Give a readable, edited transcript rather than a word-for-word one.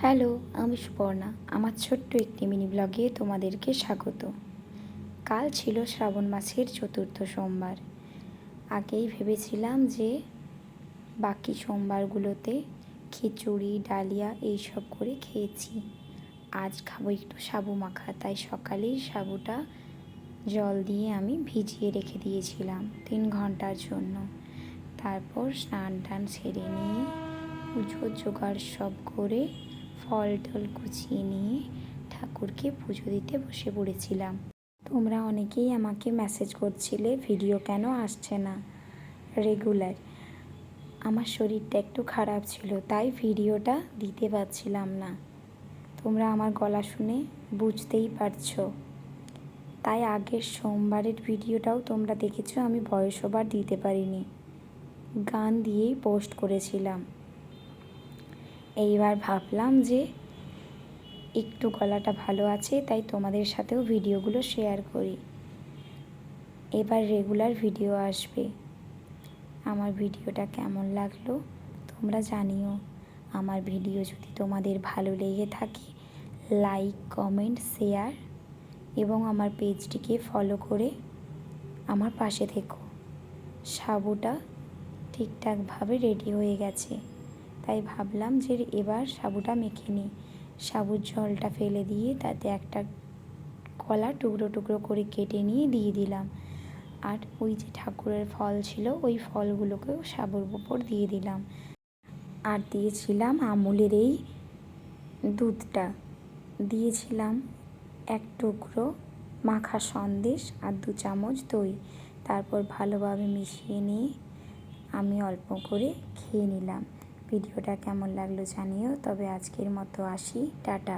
Hello, আমি সুপর্ণা। আমার ছোট্ট একটি মিনি ব্লগে তোমাদেরকে স্বাগত। কাল ছিল শ্রাবণ মাসের চতুর্থ সোমবার। আগেই ভেবেছিলাম যে বাকি সোমবারগুলোতে খিচুড়ি, ডালিয়া এইসব করে খেয়েছি। আজ খাবো একটু সাবু মাখা, তাই সকালেই সাবুটা জল দিয়ে আমি ভিজিয়ে রেখে দিয়েছিলাম 3 ঘন্টার জন্য। তারপর স্নান টান সেরে নিয়ে পুজোর জোগাড় সব করে ফল টল কুচিয়ে নিয়ে ঠাকুরকে পুজো দিতে বসে পড়েছিলাম। তোমরা অনেকেই আমাকে মেসেজ করছিলে ভিডিও কেন আসছে না রেগুলার। আমার শরীরটা একটু খারাপ ছিল, তাই ভিডিওটা দিতে পারছিলাম না। তোমরা আমার গলা শুনে বুঝতেই পারছো। তাই আগের সোমবারের ভিডিওটাও তোমরা দেখেছো, আমি ভয়েস ওভার দিতে পারিনি, গান দিয়েই পোস্ট করেছিলাম। এইবার ভাবলাম যে একটু গলাটা ভালো আছে, তাই তোমাদের সাথেও ভিডিওগুলো শেয়ার করি। এবার রেগুলার ভিডিও আসবে। আমার ভিডিওটা কেমন লাগলো তোমরা জানিও। আমার ভিডিও যদি তোমাদের ভালো লেগে থাকে, লাইক, কমেন্ট, শেয়ার এবং আমার পেজটিকে ফলো করে আমার পাশে থেকো। সাবুটা ঠিকঠাকভাবে রেডি হয়ে গেছে, তাই ভাবলাম যে এবার সাবুটা মেখে নিই। সাবুর জলটা ফেলে দিয়ে তাতে একটা কলা টুকরো টুকরো করে কেটে নিয়ে দিয়ে দিলাম। আর ওই যে ঠাকুরের ফল ছিল, ওই ফলগুলোকেও সাবুর উপর দিয়ে দিলাম। আর দিয়েছিলাম আমুলের এই দুধটা, দিয়েছিলাম 1 টুকরো মাখা সন্দেশ আর 2 চামচ দই। তারপর ভালোভাবে মিশিয়ে নিয়ে আমি অল্প করে খেয়ে নিলাম। ভিডিওটা কেমন লাগলো জানিও। তবে আজকের মতো আসি, টাটা।